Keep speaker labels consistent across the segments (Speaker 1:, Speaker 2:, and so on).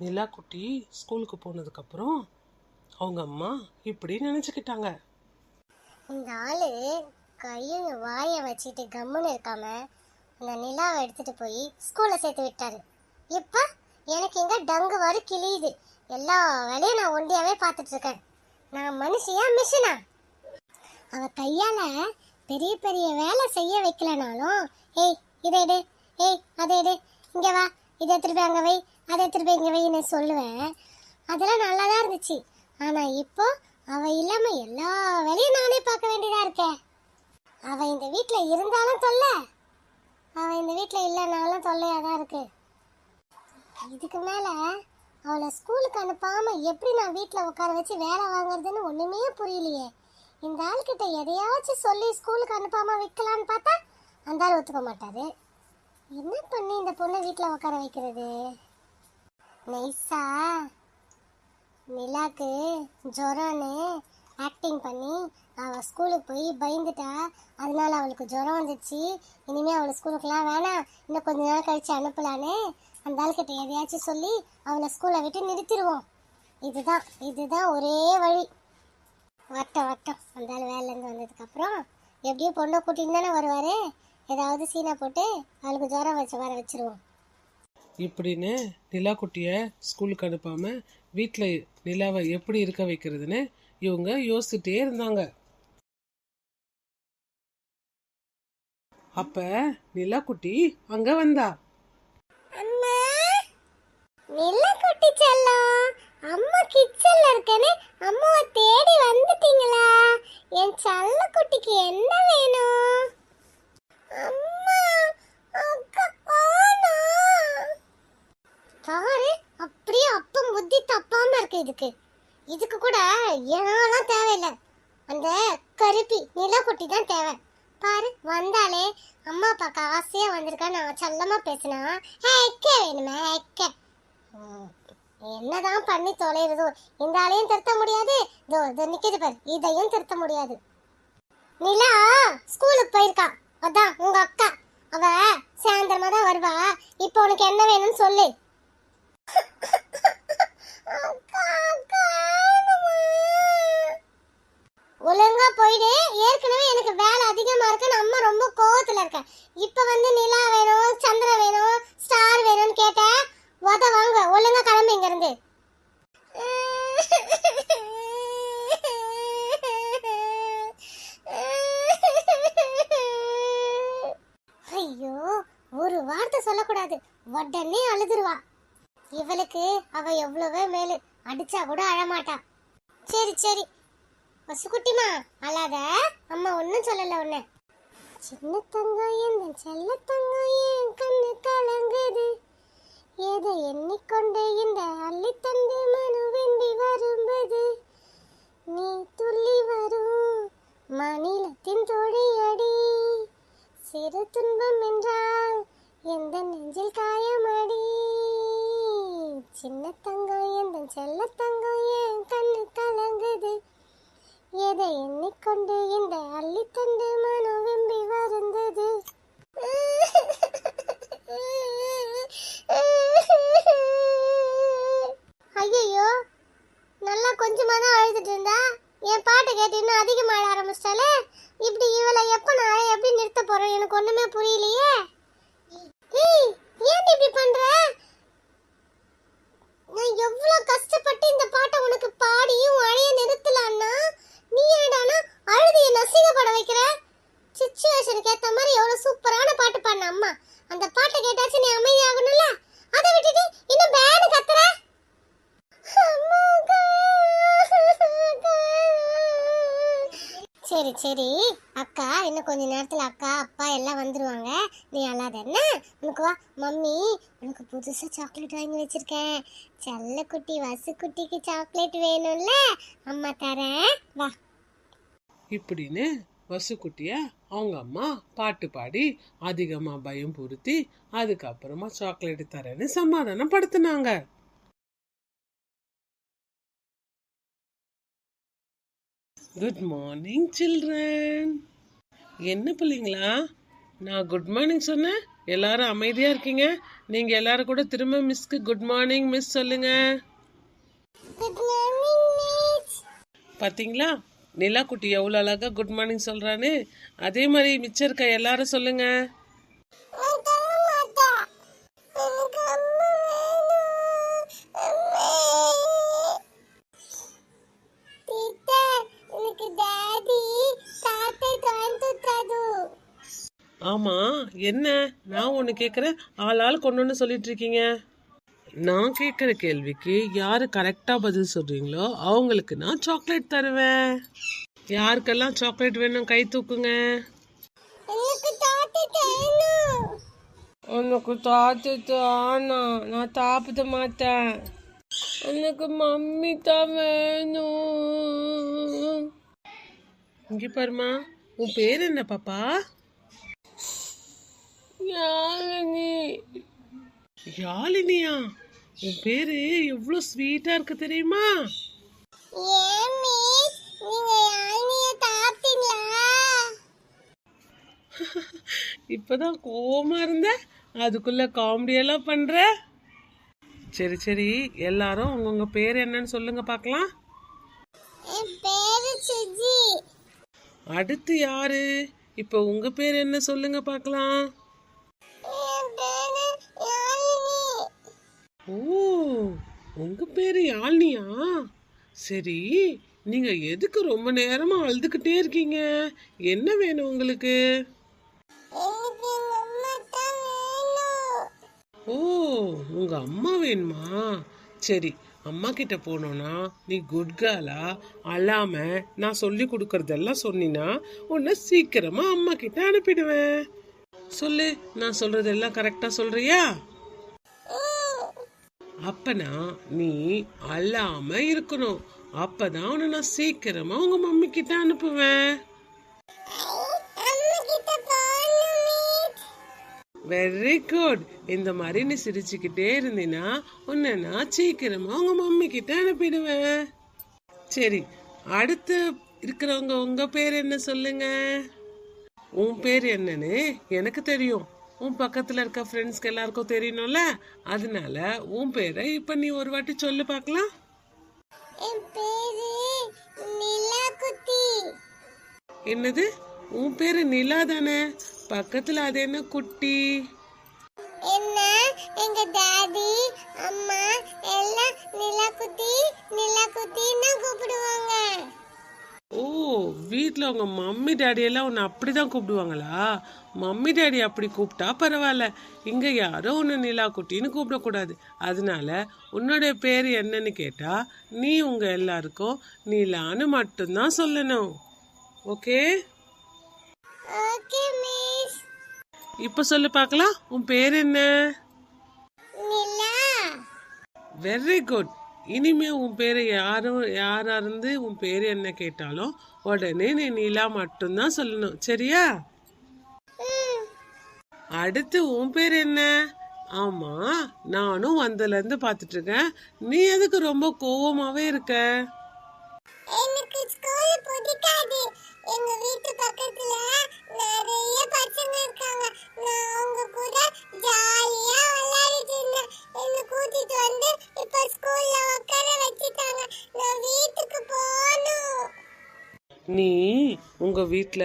Speaker 1: நிலா குட்டி ஸ்கூலுக்கு போனதுக்கப்புறம் அவங்க அம்மா இப்படி நினச்சிக்கிட்டாங்க.
Speaker 2: இந்த ஆளு கையை வாயை வச்சுட்டு கம்முன்னு இருக்காம அந்த நிலாவை எடுத்துட்டு போய் ஸ்கூல்ல சேர்த்து விட்டாரு. இப்ப எனக்கு எங்க டங்கு வரு கிளியுது. எல்லா வேலையும் நான் ஒண்டியாவே பார்த்துட்டு இருக்கேன். நான் மனுஷியா மிஷினா? அவ கையால பெரிய பெரிய வேலை செய்ய வைக்கலனாலும், ஏய் இதை எடு, ஏய் அதை எடு, இங்க வா, இதை எடுத்துட்டு போய் அங்க வை, அதை எடுத்துட்டு போய் இங்க வைன்னு சொல்லுவேன். அதெல்லாம் நல்லாதான் இருந்துச்சு. ஆனா இப்போ அவ இல்லாம எல்லா வேலையும் நானே பார்க்க வேண்டியதா இருக்கேன். அவ இந்த வீட்டுல இருந்தாலும் தொல்லை, அவ இந்த வீட்டுல இல்லைனாலும் தொல்லையாதான் இருக்கு. இதுக்கு மேல அவளை ஸ்கூலுக்கு அனுப்பாம எப்படி நான் வீட்டுல உட்கார வச்சு வேலை வாங்குறதுன்னு ஒண்ணுமே புரியலையே. இந்த ஆள்கிட்ட எதையாச்சும் சொல்லி ஸ்கூலுக்கு அனுப்பாம வைக்கலான்னு பார்த்தா அந்த ஆள் ஒத்துக்க மாட்டாரு. என்ன பண்ணி இந்த பொண்ணை வீட்டுல உட்கார வைக்கிறது? நைஸா நிலாக்கு ஜுரம்னு ஆக்டிங் பண்ணி அவள் ஸ்கூலுக்கு போய் பயந்துட்டா, அதனால அவளுக்கு ஜுரம் வந்துச்சு, இனிமேல் அவளை ஸ்கூலுக்குலாம் வேணாம், இன்னும் கொஞ்ச நாள் கழிச்சு அனுப்பலான்னு அந்த ஆள்கிட்ட எதையாச்சும் சொல்லி அவளை ஸ்கூலை விட்டு நிறுத்திடுவோம். இதுதான் ஒரே வழி. வட்டம் அந்த ஆள் வேலையிலேருந்து வந்ததுக்கப்புறம் எப்படியும் பொண்ணை கூட்டின்னு தானே வருவார். ஏதாவது சீனா போட்டு அவளுக்கு ஜுரம் வர வச்சிருவோம்.
Speaker 1: இப்படின்னு நிலா குட்டியை ஸ்கூலுக்கு அனுப்பாம வீட்டில் நிலாவை எப்படி இருக்க வைக்கிறதுன்னு இவங்க யோசிச்சுட்டே இருந்தாங்க. அப்ப நிலா குட்டி அங்க வந்தா.
Speaker 2: அம்மா, நிலா குட்டி செல்லம், அம்மா கிச்சன்ல இருக்கேன்னு அம்மாவை தேடி வந்துட்டீங்களா? என் செல்ல குட்டிக்கு என்ன வேணும்? அம்மா, அக்கா ஆனா பாரு, அப்படியே அப்பம் புத்தி தப்பாம இருக்கு. இதுக்கு கூட ஏனாலாம் தேவையில்லை. அந்த கருப்பி நிலக்குட்டி தான் தேவை. பாரு, வந்தாலே அம்மா அப்பாக்கு ஆசையா வந்திருக்கா. நான் செல்லமா பேசினா ஹேக்கே வேணுமே ஹேக்கே. என்னதான் பண்ணி தொலைறதோ, இந்த ஆளையும் திருத்த முடியாது, இதோ நிக்கிது பாரு, இதையும் திருத்த முடியாது. நிலா ஸ்கூலுக்கு போயிருக்கா, அதான் உங்க அக்கா. அவ சாயந்தரமா தான் வருவா. இப்போ உனக்கு என்ன வேணும்னு சொல்லு. ஒழுங்கா போயிடு. ஏற்கனவே எனக்கு வேலை அதிகமா இருக்குன்னு அம்மா ரொம்ப கோவத்துல இருக்கேன். இப்ப வந்து நிலா வேணும், சந்திரன் வேணும், ஸ்டார் வேணும்னு கேட்ட உத வாங்க. ஒழுங்கா கிளம்பி இங்க இருந்து. ஐயோ, ஒரு வார்த்தை சொல்லக்கூடாது, உடனே அழுதுருவா. இவளுக்கு அவ எவ்வளவோ மேலு, அடிச்சா கூட அழமாட்டா. சரி பசுக்குட்டிமா அழாத, அம்மா ஒன்னும் சொல்லல உன்ன. சின்ன தங்கம் என் செல்ல தங்கம் என் கண்ணு கலங்குது, ஏதோ எண்ணிக்கொண்டு இந்த அள்ளி தந்து மனு வெண்டி வரும்பது, நீ துள்ளி வரும் மாநிலத்தின் தோழியடி, சிறு துன்பம் என்றால் எந்த நெஞ்சில் காயமடி, சின்ன தங்கம் என் செல்ல தங்கம் என் கண்ணு கலங்குது, எதை எண்ணிக்கொண்டு இந்த அள்ளி தண்டு மனு வெம்பி வருந்தது. ஐயோ, நல்லா கொஞ்சமா தான் அழுதுட்டு இருந்தா, என் பாட்டை கேட்டு இன்னும் அதிகமா அழ ஆரம்பிச்சிட்டாலே. இப்படி இவளை எப்ப நான் எப்படி நிறுத்த போறேன் எனக்கு ஒண்ணுமே புரியலையே. ஏன் இப்படி பண்ற? நான் எவ்வளவு கஷ்டப்பட்டு இந்த பாட்டை உனக்கு பாடியும் அழைய நிறுத்தலான்னா நீ ஏடானா அழுது என்ன அசிங்கப்பட வைக்கிற? சிச்சுவேஷனுக்கு ஏத்த மாதிரி எவ்வளவு சூப்பரான பாட்டு பாடின அம்மா. அந்த பாட்டை கேட்டாச்சு நீ அமைதியாகணும்ல, அதை விட்டுட்டு இன்னும் பேனு கத்துற. சரி அக்கா, இன்னும் கொஞ்ச நேரத்துல அக்கா அப்பா எல்லாம் வந்துருவாங்க, நீ அழாத என்ன. உனக்கு வா மம்மி, உனக்கு புதுசா சாக்லேட் வாங்கி வச்சிருக்கேன். செல்ல குட்டி வசு குட்டிக்கு சாக்லேட் வேணும்ல, அம்மா தரேன் வா.
Speaker 1: இப்படின்னு வசுக்குட்டிய அவங்க அம்மா பாட்டு பாடி அதிகமா பயம் பொருத்தி அதுக்கப்புறமா சாக்லேட் தரேன்னு சமாதானம் படுத்தினாங்க. Good morning children. என்ன பிள்ளைங்களா, நான் குட் மார்னிங் சொன்னேன், எல்லாரும் அமைதியா இருக்கீங்க. நீங்க எல்லாரும் கூட திரும்ப மிஸ்க்கு குட் மார்னிங் மிஸ் சொல்லுங்க.
Speaker 2: Good morning miss.
Speaker 1: பாத்தீங்களா நிலா குட்டி எவ்வளவு அழகா குட் மார்னிங் சொல்றான்னு. அதே மாதிரி மிச்சம் இருக்க எல்லாரும் சொல்லுங்க.
Speaker 2: நான் தர மாட்டேன். எனக்கு அம்மா வேணும். அம்மா. டீச்சர், எனக்கு டாடி தாத்தா காந்துட்டாரு.
Speaker 1: ஆமா என்ன நான் ஒன்று கேட்குறேன், ஆள் கொண்டு சொல்லிட்டு இருக்கீங்க. நான் கேட்குற கேள்விக்கு யாரு கரெக்டாக பதில் சொல்றீங்களோ அவங்களுக்கு நான் சாக்லேட் தருவேன். யாருக்கெல்லாம் சாக்லேட் வேணும் கை தூக்குங்க.
Speaker 2: எனக்கு தாத்தா வேணும்.
Speaker 1: எனக்கு தாத்து ஆனா நான் சாப்பிட மாட்டேன். எனக்கு மம்மி தான் வேணும். இங்க பாருமா, உன் பேர் என்ன பாப்பா? யாழினி. யாழினியா? உன் பேரு எவ்வளவு ஸ்வீட்டா இருக்கு தெரியுமா?
Speaker 2: ஏன் மிஸ், நீங்க யாழினிய சாப்பிட்டீங்களா?
Speaker 1: இப்பதான் கோவமா இருந்த, அதுக்குள்ள காமெடி எல்லாம் பண்ற. சரி சரி, எல்லாரும் உங்க பேர் என்னன்னு சொல்லுங்க பார்க்கலாம்.
Speaker 2: என் பேரு சுஜி.
Speaker 1: அடுத்து யாரு? இப்ப உங்க பேர் என்ன சொல்லுங்க பார்க்கலாம்.
Speaker 2: என் பேரு யாழினி.
Speaker 1: ஓ, உங்க பேரு யாழ்னியா? சரி, நீங்க எதுக்கு ரொம்ப நேரமா அழுதுகிட்டே இருக்கீங்க? என்ன வேணும் உங்களுக்கு?
Speaker 2: எனக்கு எங்க அம்மா தான் வேணும்.
Speaker 1: ஓ, உங்க அம்மா வேணுமா? சரி, அம்மா கிட்ட போனோம்னா நீ குட் கேர்லா அழாம நான் சொல்லி கொடுக்கறதெல்லாம் சொன்னீன்னா உன்னை சீக்கிரமா அம்மா கிட்ட அனுப்பிடுவேன். சொல்லு, நான் சொல்றதெல்லாம் கரெக்டா சொல்றியா? அப்பனா நீ அழாம இருக்கணும். அப்பதான் உன்னை நான் சீக்கிரமா உங்க மம்மி கிட்ட அனுப்புவேன்.
Speaker 2: அம்மா கிட்ட போகணும் மிஸ்.
Speaker 1: Very good. இந்த மாதிரி நீ சிரிச்சுக்கிட்டே இருந்தீன்னா உன்னை நான் சீக்கிரமா உங்க மம்மி கிட்ட அனுப்பிடுவேன். சரி, அடுத்து இருக்கிறவங்க உங்க பேர் என்ன சொல்லுங்க. உன் பேர் என்னன்னு எனக்கு தெரியும், உன் பக்கத்துல இருக்க ஃப்ரெண்ட்ஸ்க்கு எல்லாருக்கும் தெரியணும்ல, அதனால உன் பேரை இப்ப நீ ஒரு வாட்டி சொல்லு பார்க்கலாம்.
Speaker 2: என் பேரு நிலா குட்டி.
Speaker 1: என்னது, உன் பேரு நிலா தானே? பக்கத்துல அது என்ன குட்டி?
Speaker 2: என்ன எங்க டாடி அம்மா எல்லாம் நிலா குட்டின்னு கூப்பிடுவாங்க.
Speaker 1: ஓ, வீட்ல உங்க மம்மி டாடி எல்லாம் உன்னை அப்படிதான் கூப்பிடுவாங்களா? மம்மி டாடி அப்படி கூப்பிட்டா பரவாயில்ல, இங்க யாரோ உன்னை நிலா குட்டின்னு கூப்பிடக்கூடாது. அதனால உன்னோட பேர் என்னன்னு கேட்டா நீ உங்க எல்லாருக்கும் நிலான்னு மட்டும்தான் சொல்லணும். ஓகே?
Speaker 2: Okay miss.
Speaker 1: இப்ப சொல்லு பார்க்கலாம், உன் பேர் என்ன?
Speaker 2: நிலா.
Speaker 1: Very good. இனிமே உன் பேரை யாரா இருந்து உன் பேரு என்ன கேட்டாலும் உடனே நீ நிலா மட்டும்தான் சொல்லணும். சரியா? அடுத்து உன் பேர் என்ன? ஆமா, நானும் வந்ததுல இருந்து பாத்துட்டு இருக்கேன், நீ எதுக்கு ரொம்ப கோவமாவே இருக்க?
Speaker 2: எனக்கு ஸ்கூல் பிடிக்காது. எங்க வீட்டு பக்கத்துல நிறைய பசங்க இருக்காங்க. நான் அவங்க கூட ஜாலியா விளையாடிட்டு இருந்தேன். என்ன கூட்டிட்டு வந்து இப்ப ஸ்கூல்ல உட்கார வச்சுட்டாங்க. நான் வீட்டுக்கு போகணும்.
Speaker 1: நீ உங்க வீட்ல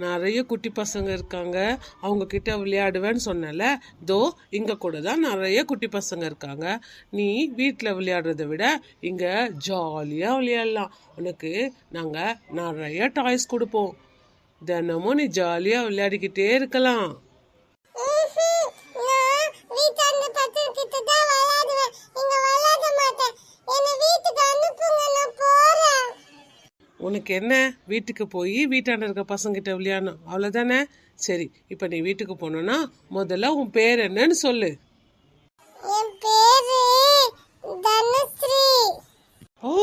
Speaker 1: நிறைய குட்டி பசங்க இருக்காங்க, அவங்க கிட்ட விளையாடுவேன்னு சொன்னல, தோ இங்க கூட தான் நிறைய குட்டி பசங்க இருக்காங்க. நீ வீட்ல விளையாடுறத விட இங்க ஜாலியா விளையாடலாம். உனக்கு நாங்க நிறைய டாய்ஸ் கொடுப்போம். தினமும் நீ ஜாலியா விளையாடிக்கிட்டே இருக்கலாம்.
Speaker 2: நான் வீட்டாண்ட பசங்க கிட்ட தான் விளையாடுவேன். இங்க விளையாட மாட்டேன். என்ன வீட்டுக்கு அனுப்புங்க, நான் போறேன்.
Speaker 1: உனக்கு என்ன, வீட்டுக்கு போய் வீட்டாண்ட இருக்க பசங்க கிட்ட விளையாடணும் அவ்வளவுதானே? சரி, இப்ப நீ வீட்டுக்கு போனோம்னா முதல்ல உன் பேர் என்னன்னு சொல்லு.
Speaker 2: என் பேரு தனுஸ்ரீ.
Speaker 1: ஓ,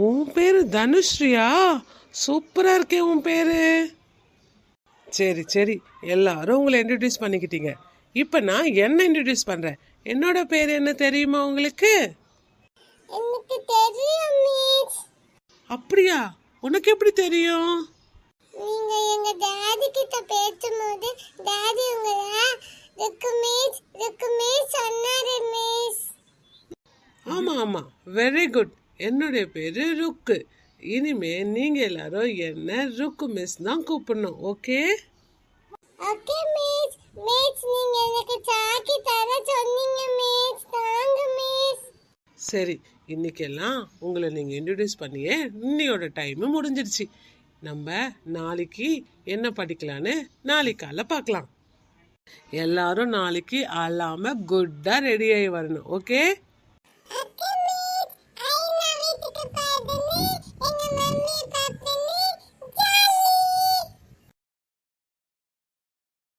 Speaker 1: உன் பேரு தனுஸ்ரீயா? சூப்பரா இருக்கே உன் பேரு. சரி சரி, எல்லாரும் உங்களை இன்ட்ரடியூஸ் பண்ணிக்கிட்டீங்க. இப்ப நான் என்ன இன்ட்ரடியூஸ் பண்றேன். என்னோட பேர் என்ன தெரியுமா உங்களுக்கு?
Speaker 2: எனக்கு தெரியும் மிஸ்.
Speaker 1: அப்படியா? உனக்கு எப்படி தெரியும்?
Speaker 2: நீங்க எங்க டாடி கிட்ட பேசும்போது டாடி உங்களை ருக்கு மிஸ் சொன்னாரு மிஸ்.
Speaker 1: ஆமா ஆமா, வெரி குட். என்னுடைய பேரு ருக்கு. இனிமே நீங்க எல்லாரும் என்ன ருக்கு மிஸ் தான் கூப்பிடணும். ஓகே?
Speaker 2: Okay miss. மிஸ் நீங்க எனக்கு சாக்கி தர சொன்னீங்க மிஸ். தாங்க மிஸ்.
Speaker 1: சரி, இன்னைக்கெல்லாம் உங்களை நீங்க இன்ட்ரடியூஸ் பண்ணியே இன்னையோட டைம் முடிஞ்சிருச்சு. நம்ம நாளைக்கு என்ன படிக்கலான்னு நாளைக்கு காலைல பார்க்கலாம். எல்லாரும் நாளைக்கு அழாம குட்டா ரெடி ஆகி வரணும். ஓகே?